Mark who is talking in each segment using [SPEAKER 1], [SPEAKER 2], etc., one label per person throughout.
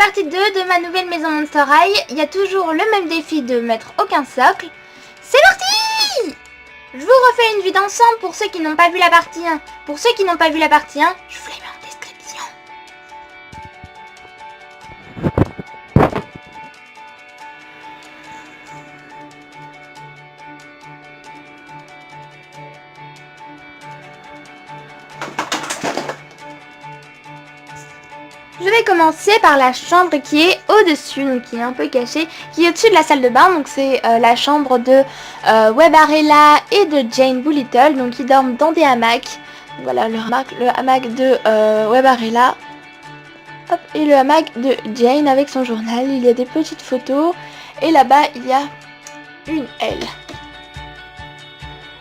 [SPEAKER 1] partie 2 de ma nouvelle maison Monster High. Il y a toujours le même défi de mettre aucun socle. C'est parti! Je vous refais une vue d'ensemble pour ceux qui n'ont pas vu la partie 1. Pour ceux qui n'ont pas vu la partie 1, je vous les mets en description. Je vais commencer par la chambre qui est au-dessus, donc qui est un peu cachée, qui est au-dessus de la salle de bain. Donc c'est la chambre de Webarella et de Jane Boolittle, donc ils dorment dans des hamacs. Voilà le hamac de Webarella. Hop, et le hamac de Jane avec son journal. Il y a des petites photos et là-bas il y a une aile.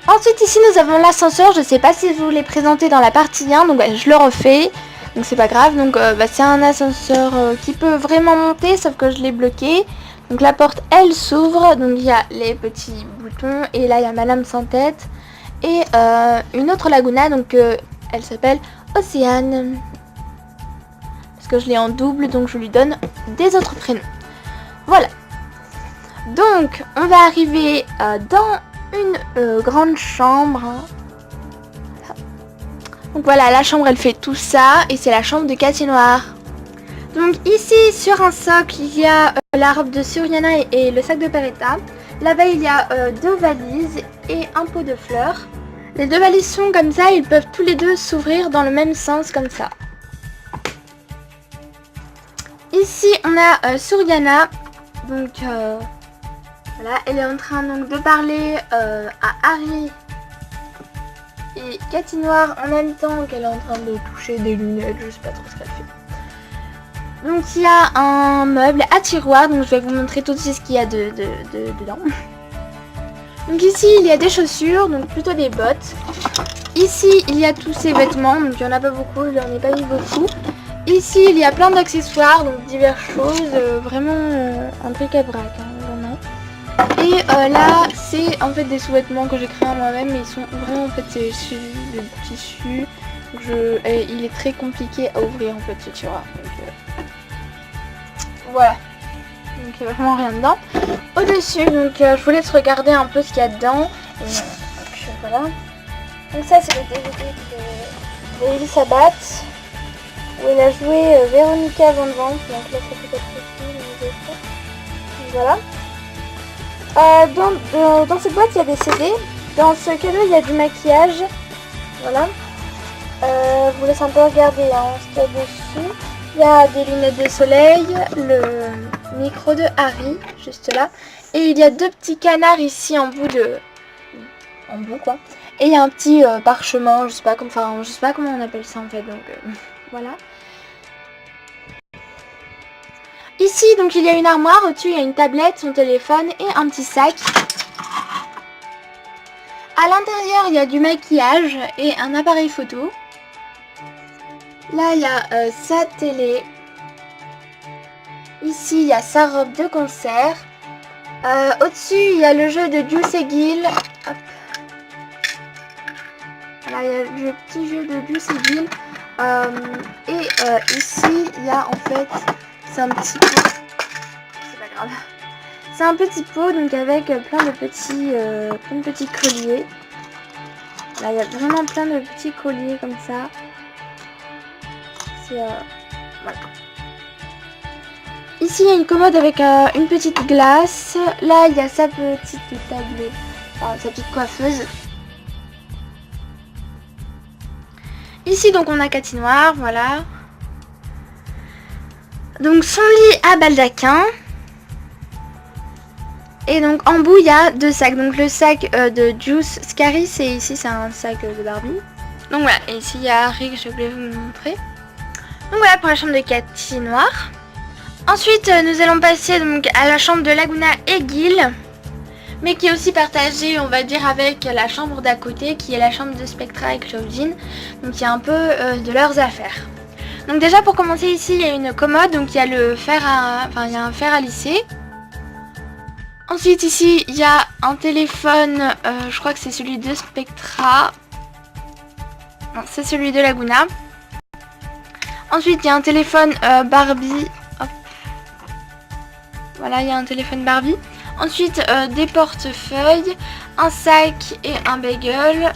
[SPEAKER 1] Ensuite ici nous avons l'ascenseur. Je ne sais pas si je vous l'ai présenté dans la partie 1, donc je le refais. Donc c'est pas grave, donc c'est un ascenseur qui peut vraiment monter, sauf que je l'ai bloqué. Donc la porte elle s'ouvre, donc il y a les petits boutons et là il y a Madame sans tête et une autre Laguna, donc elle s'appelle Océane. Parce que je l'ai en double, donc je lui donne des autres prénoms. Voilà. Donc on va arriver dans une grande chambre. Donc voilà, la chambre elle fait tout ça et c'est la chambre de Cathy Noir. Donc ici sur un socle il y a la robe de Suriana et le sac de Peretta. Là-bas il y a deux valises et un pot de fleurs. Les deux valises sont comme ça, ils peuvent tous les deux s'ouvrir dans le même sens comme ça. Ici on a Suriana. Donc voilà, elle est en train donc de parler à Harry et Cathy Noir en même temps qu'elle est en train de toucher des lunettes, je sais pas trop ce qu'elle fait. Donc il y a un meuble à tiroir, donc je vais vous montrer tout de suite ce qu'il y a dedans. Donc ici il y a des chaussures, donc plutôt des bottes. Ici il y a tous ces vêtements, donc il n'y en a pas beaucoup, je n'en ai pas mis beaucoup. Ici il y a plein d'accessoires, donc diverses choses, vraiment un bric-à-brac, hein, vraiment. Et là c'est en fait des sous-vêtements que j'ai créés moi-même, mais ils sont vraiment en fait c'est de tissu. Et il est très compliqué à ouvrir en fait ce tiroir. Donc voilà. Donc il n'y a vraiment rien dedans. Au-dessus, donc je vous laisse regarder un peu ce qu'il y a dedans. Et, donc voilà. Donc ça c'est le DVD de Elisabeth, où elle a joué Véronica Van Vance. Donc là ça peut être aussi, voilà. Dans cette boîte il y a des CD. Dans ce cadeau il y a du maquillage. Voilà. Je vous laisse un peu regarder hein, ce qu'il y a dessus. Il y a des lunettes de soleil, le micro de Harry juste là. Et il y a deux petits canards ici en bout quoi. Et il y a un petit parchemin, je sais pas comment on appelle ça en fait. Donc voilà. Ici, donc il y a une armoire, au-dessus il y a une tablette, son téléphone et un petit sac. À l'intérieur, il y a du maquillage et un appareil photo. Là, il y a sa télé. Ici, il y a sa robe de concert. Au-dessus, il y a le jeu de Juice et Gil. Hop. Voilà, il y a le petit jeu de Juice et Gil. Ici, il y a en fait... C'est un petit pot, c'est pas grave. C'est un petit pot donc avec plein de petits colliers. Là il y a vraiment plein de petits colliers comme ça. C'est voilà. Ici il y a une commode avec une petite glace. Là il y a sa petite table, sa petite coiffeuse. Ici donc on a Cathy Noir, voilà. Donc son lit à baldaquin. Et donc en bout il y a deux sacs. Donc le sac de Juice Scary, et ici c'est un sac de Barbie. Donc voilà, et ici il y a Harry que je voulais vous montrer. Donc voilà pour la chambre de Cathy Noir. Ensuite nous allons passer donc à la chambre de Laguna et Gil, mais qui est aussi partagée on va dire avec la chambre d'à côté qui est la chambre de Spectra et Claudine. Donc il y a un peu de leurs affaires. Donc déjà pour commencer ici il y a une commode, donc il y a le fer il y a un fer à lisser. Ensuite ici il y a un téléphone, je crois que c'est celui de Spectra. Non, c'est celui de Laguna. Ensuite il y a un téléphone Barbie. Hop. Voilà, il y a un téléphone Barbie. Ensuite, des portefeuilles, un sac et un bagel.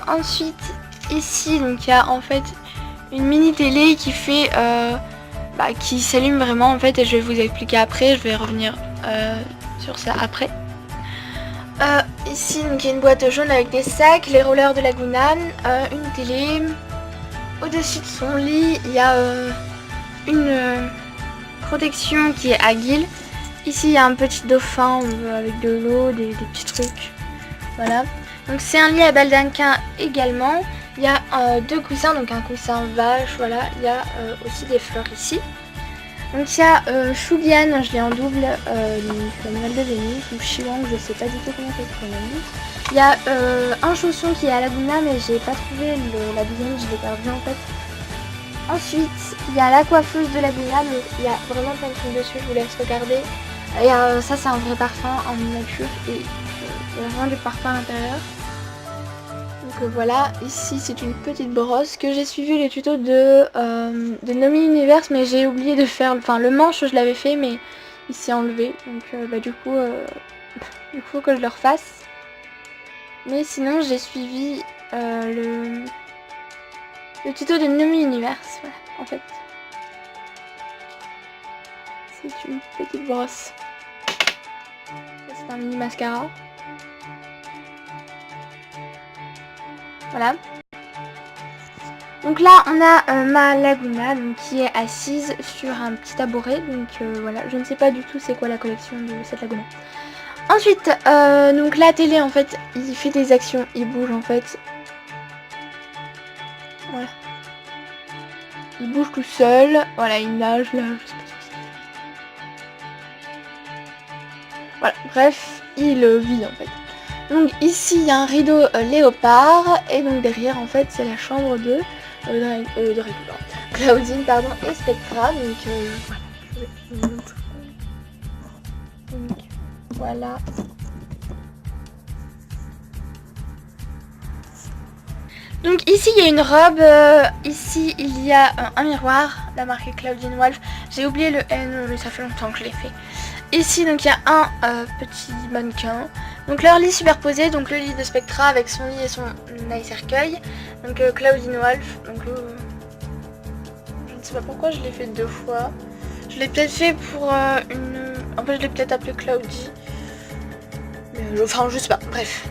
[SPEAKER 1] Ensuite, ici, donc il y a en fait une mini télé qui fait, qui s'allume vraiment en fait, et je vais vous expliquer après. Je vais revenir sur ça après. Ici, donc il y a une boîte jaune avec des sacs, les rollers de Laguna, une télé. Au-dessus de son lit, il y a une protection qui est Agile. Ici, il y a un petit dauphin avec de l'eau, des petits trucs. Voilà. Donc, c'est un lit à baldaquin également. Il y a 2 coussins, donc un coussin vache, voilà. Il y a aussi des fleurs ici. Donc, il y a Shubian, je l'ai en double, l'animal de Vénus, ou Chiwang, je sais pas du tout comment ça se prononce. Il y a un chausson qui est à Laguna, mais j'ai pas trouvé la deuxième, je l'ai perdu en fait. Ensuite, il y a la coiffeuse de Laguna, donc il y a vraiment plein de trucs dessus, je vous laisse regarder. Et ça, c'est un vrai parfum en miniature, et il y a vraiment du parfum à l'intérieur. Donc voilà, ici c'est une petite brosse que j'ai suivi les tutos de Nomi Universe, mais j'ai oublié de faire, le manche je l'avais fait, mais il s'est enlevé, donc du coup, il faut que je le refasse. Mais sinon j'ai suivi le tuto de Nomi Universe, voilà, en fait. C'est une petite brosse. C'est un mini mascara. Voilà. Donc là on a ma Laguna donc, qui est assise sur un petit tabouret. Donc voilà, je ne sais pas du tout c'est quoi la collection de cette Laguna. Ensuite, donc la télé en fait, il fait des actions, il bouge en fait. Voilà. Il bouge tout seul. Voilà, il nage là, je sais pas ce que c'est. Voilà, bref, il vit en fait. Donc ici il y a un rideau léopard et donc derrière en fait c'est la chambre de Claudine pardon et Spectra. Donc voilà, je vais vous montrer. Donc voilà. Donc ici il y a une robe, ici il y a un miroir, la marque Claudine Wolf. J'ai oublié le N, mais ça fait longtemps que je l'ai fait. Ici donc il y a un petit mannequin. Donc leur lit superposé, donc le lit de Spectra avec son lit et son nail cercueil. Donc Claudine Wolf. Donc je ne sais pas pourquoi je l'ai fait 2 fois. Je l'ai peut-être fait pour une... En fait je l'ai peut-être appelé Claudie. Mais enfin je sais pas, bref.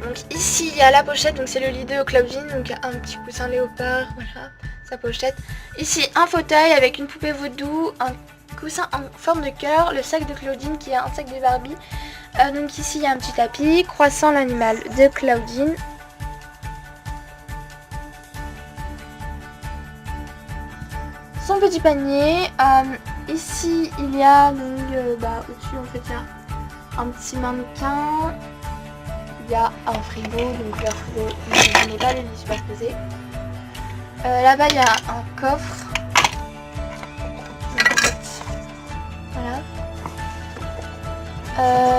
[SPEAKER 1] Donc ici il y a la pochette, donc c'est le lit de Claudine, donc un petit coussin léopard, voilà, sa pochette. Ici un fauteuil avec une poupée vaudou, un coussin en forme de cœur, le sac de Claudine qui est un sac de Barbie. Donc ici il y a un petit tapis, Croissant l'animal de Claudine. Son petit panier, ici il y a donc au-dessus en fait il y a un petit mannequin. Il y a un frigo, donc le frigo je n'ai pas le lit superposé. Là-bas il y a un coffre. Voilà.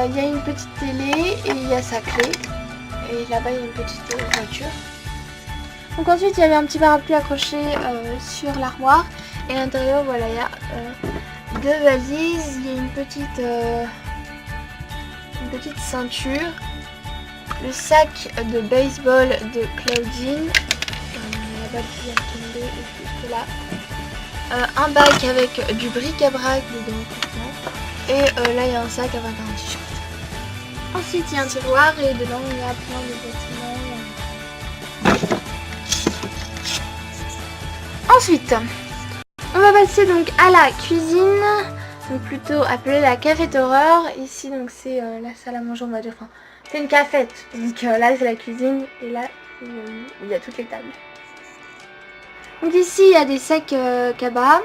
[SPEAKER 1] Il y a une petite télé et il y a sa clé. Et là-bas il y a une petite voiture. Donc ensuite il y avait un petit parapluie accroché sur l'armoire. Et à l'intérieur voilà il y a 2 valises. Il y a une petite ceinture. Le sac de baseball de Claudine. La balle qui vient de tomber juste là. Un bac avec du bric-à-brac dedans. Et là il y a un sac avec un t-shirt. Ensuite il y a un tiroir et dedans il y a plein de vêtements. Ensuite on va passer donc à la cuisine. Donc plutôt appelée la cafette horreur. Ici donc c'est la salle à manger on va dire. Enfin, c'est une cafette. Donc là c'est la cuisine et là il y a toutes les tables. Donc ici il y a des sacs cabas.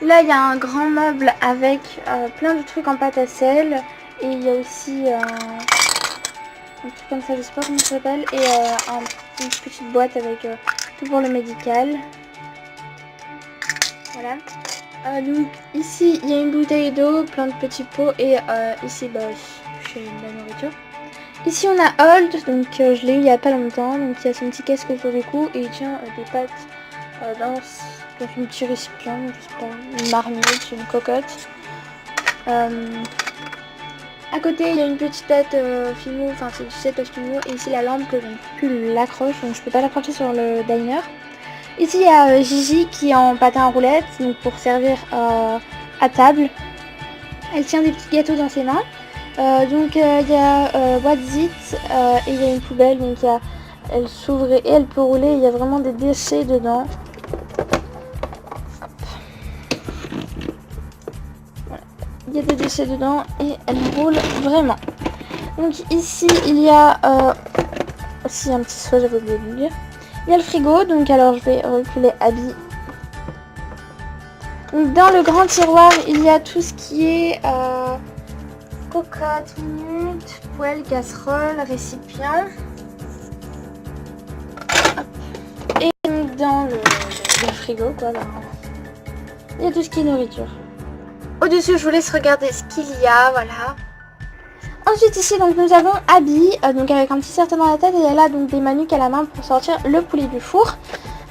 [SPEAKER 1] Là il y a un grand meuble avec plein de trucs en pâte à sel. Et il y a aussi un truc comme ça, je sais pas comment ça s'appelle. Et une petite boîte avec tout pour le médical. Voilà. Donc ici il y a une bouteille d'eau, plein de petits pots. Et ici j'ai de la nourriture. Ici on a Hold, donc je l'ai eu il y a pas longtemps. Donc il y a son petit casque autour du cou et il tient des pâtes dans un petit récipient, je sais pas, une marmite, une cocotte. À côté, il y a une petite tête Fimo, enfin c'est du set Fimo, et ici la lampe que je ne peux plus l'accroche, donc je peux pas l'accrocher sur le diner. Ici, il y a Gigi qui est en patin à roulettes, donc pour servir à table. Elle tient des petits gâteaux dans ses mains. Donc il y a What's It et il y a une poubelle, donc elle s'ouvre et elle peut rouler, il y a vraiment des déchets dedans. Voilà. Il y a des déchets dedans et elle roule vraiment. Donc ici il y a aussi un petit seau, j'avais oublié de le dire. Il y a le frigo, donc alors je vais reculer Abby. Donc dans le grand tiroir il y a tout ce qui est cocotte minute, poêle, casserole, récipient. Hop. Et donc dans le frigo quoi, il y a tout ce qui est nourriture. Au-dessus je vous laisse regarder ce qu'il y a, voilà. Ensuite ici donc nous avons Abby, donc avec un petit serre-tête dans la tête et elle a donc des manuques à la main pour sortir le poulet du four.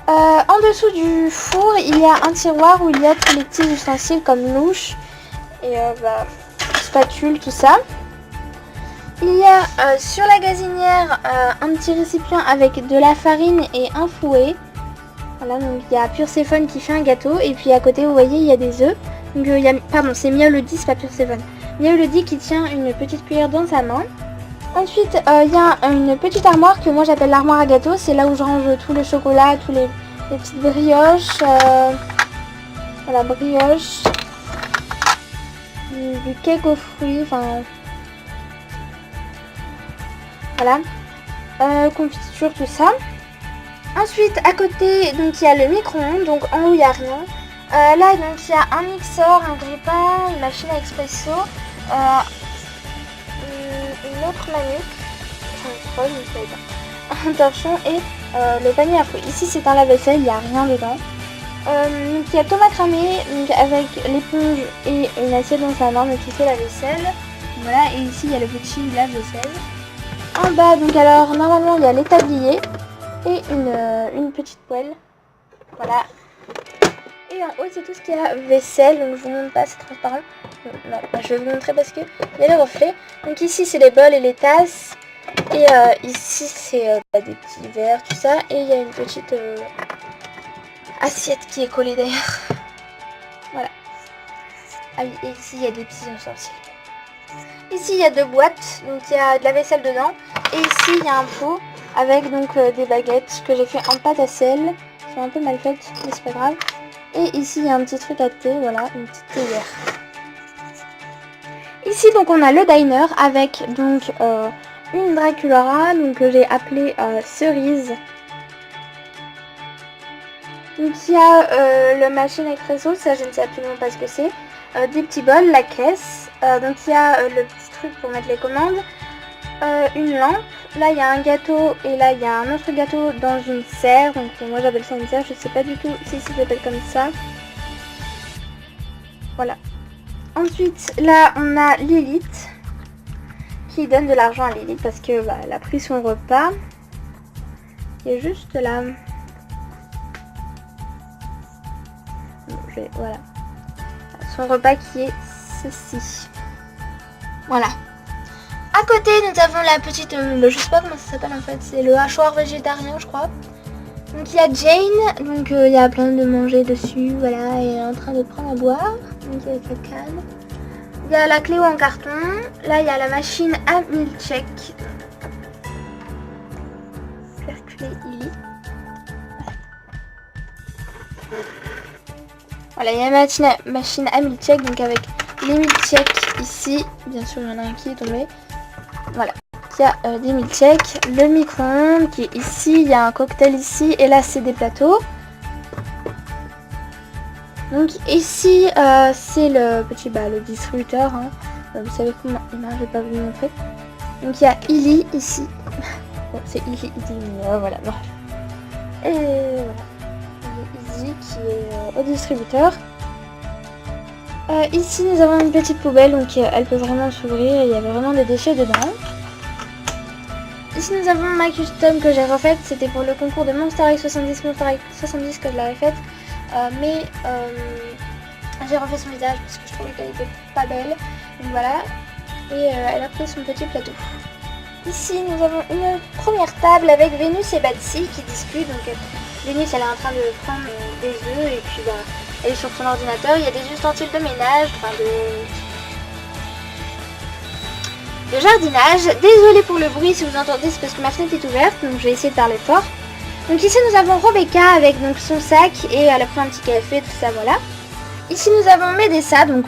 [SPEAKER 1] En dessous du four il y a un tiroir où il y a tous les petits ustensiles comme louche et spatule, tout ça. Il y a sur la gazinière un petit récipient avec de la farine et un fouet. Voilà, donc il y a Purséphone qui fait un gâteau et puis à côté vous voyez il y a des œufs. Donc il y a, pardon, c'est Miaolody, c'est pas Purséphone. Miaolody qui tient une petite cuillère dans sa main. Ensuite il y a une petite armoire que moi j'appelle l'armoire à gâteau. C'est là où je range tout le chocolat, tous les petites brioches. Voilà, brioche. Du cake aux fruits, enfin voilà, confiture, tout ça. Ensuite à côté donc il y a le micro-ondes, donc en haut il n'y a rien. Là donc il y a un mixeur, un grille-pain, une machine à expresso, une autre manuque, un torchon et le panier à fruits. Ici c'est un lave-vaisselle, il n'y a rien dedans. Donc il y a Thomas cramé donc avec l'éponge et une assiette dans sa main, donc il fait la vaisselle. Voilà, et ici il y a le petit lave-vaisselle. En bas donc alors normalement il y a l'établier et une petite poêle. Voilà. Et en haut c'est tout ce qu'il y a vaisselle, donc je vous montre pas, c'est transparent. Non, je vais vous montrer parce que il y a les reflets. Donc ici c'est les bols et les tasses. Et ici c'est des petits verres, tout ça. Et il y a une petite assiette qui est collée derrière. Voilà. Ah oui, et ici il y a des petits ustensiles. Ici il y a deux boîtes, donc il y a de la vaisselle dedans. Et ici il y a un pot avec donc des baguettes que j'ai fait en pâte à sel. Elles sont un peu mal faites, mais c'est pas grave. Et ici il y a un petit truc à thé, voilà, une petite théière. Ici donc on a le diner avec donc une Draculaura, donc que j'ai appelée Cerise. Donc il y a le machine expresso, ça je ne sais absolument pas ce que c'est. Des petits bols, la caisse. Donc il y a le petit truc pour mettre les commandes. Une lampe. Là il y a un gâteau et là il y a un autre gâteau dans une serre. Donc moi j'appelle ça une serre, je sais pas du tout si ça s'appelle comme ça. Voilà. Ensuite là on a Lilith qui donne de l'argent à Lilith parce que elle a pris son repas. Il est juste là. Voilà. Son repas qui est ceci. Voilà. À côté, nous avons la petite, je sais pas comment ça s'appelle en fait, c'est le hachoir végétarien, je crois. Donc il y a Jane, donc il y a plein de manger dessus, voilà, elle est en train de prendre à boire, donc avec la canne. Il y a la Cléo en carton, là il y a la machine à milkshake. Je vais reculer Lily. Voilà, il y a la machine à milkshake, donc avec les milkshakes ici, bien sûr il y en a un qui est tombé. Voilà, il y a des milkshakes, le micro-ondes qui est ici, il y a un cocktail ici et là c'est des plateaux. Donc ici c'est le petit le distributeur, hein. Vous savez comment il marche, je vais pas vous le montrer. Donc il y a Illy ici, bon c'est Illy, mais voilà, bref. Et voilà, il y a Izzy qui est au distributeur. Ici nous avons une petite poubelle, donc elle peut vraiment s'ouvrir, il y avait vraiment des déchets dedans. Ici nous avons ma custom que j'ai refaite, c'était pour le concours de Monster X 70 que je l'avais faite. Mais J'ai refait son visage parce que je trouvais qu'elle était pas belle. Donc voilà. Et elle a pris son petit plateau. Ici, nous avons une première table avec Vénus et Batsy qui discutent. Donc Vénus, elle est en train de prendre des œufs et puis bah, elle est sur son ordinateur. Il y a des ustensiles de ménage, enfin de jardinage. Désolée pour le bruit si vous entendez, c'est parce que ma fenêtre est ouverte, donc je vais essayer de parler fort. Donc ici nous avons Rebecca avec donc son sac et elle a pris un petit café, tout ça, voilà. Ici nous avons Médessa, donc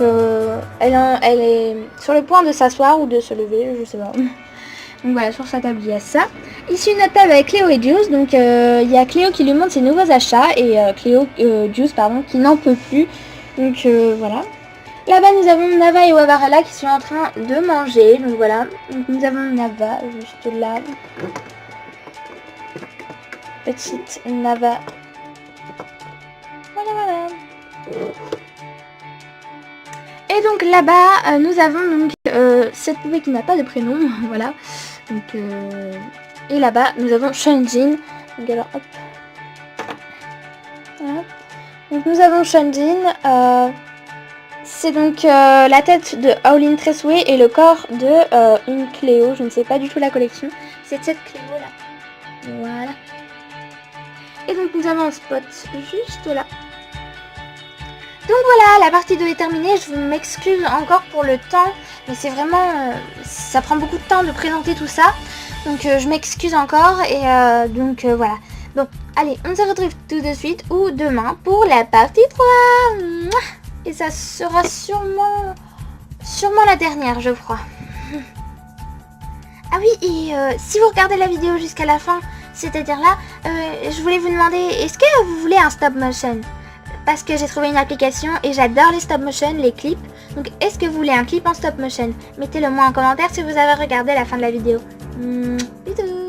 [SPEAKER 1] elle est sur le point de s'asseoir ou de se lever, je sais pas. Donc voilà, sur sa table il y a ça. Ici une autre table avec Cléo et Juice, donc il y a Cléo qui lui montre ses nouveaux achats et Juice pardon, qui n'en peut plus. Donc voilà. Là-bas nous avons Nava et Wavarala qui sont en train de manger, donc voilà. Donc nous avons Nava juste là. Petite Nava. Voilà. Et donc là-bas, nous avons donc cette poupée qui n'a pas de prénom, voilà. Donc, et là-bas, nous avons Shunjin. Donc alors, hop. Voilà. Donc nous avons Shunjin. C'est donc la tête de Howlin Tresway et le corps de une Cléo. Je ne sais pas du tout la collection. C'est cette Cléo là. Voilà. Et donc nous avons un spot juste là. Donc voilà, la partie 2 est terminée, je m'excuse encore pour le temps, mais c'est vraiment, ça prend beaucoup de temps de présenter tout ça, donc je m'excuse encore, et donc voilà. Bon, allez, on se retrouve tout de suite, ou demain, pour la partie 3, et ça sera sûrement la dernière, je crois. Ah oui, et si vous regardez la vidéo jusqu'à la fin, c'est-à-dire là, je voulais vous demander, est-ce que vous voulez un stop motion ? Parce que j'ai trouvé une application et j'adore les stop motion, les clips. Donc est-ce que vous voulez un clip en stop motion? Mettez-le moi en commentaire si vous avez regardé la fin de la vidéo. Bisous.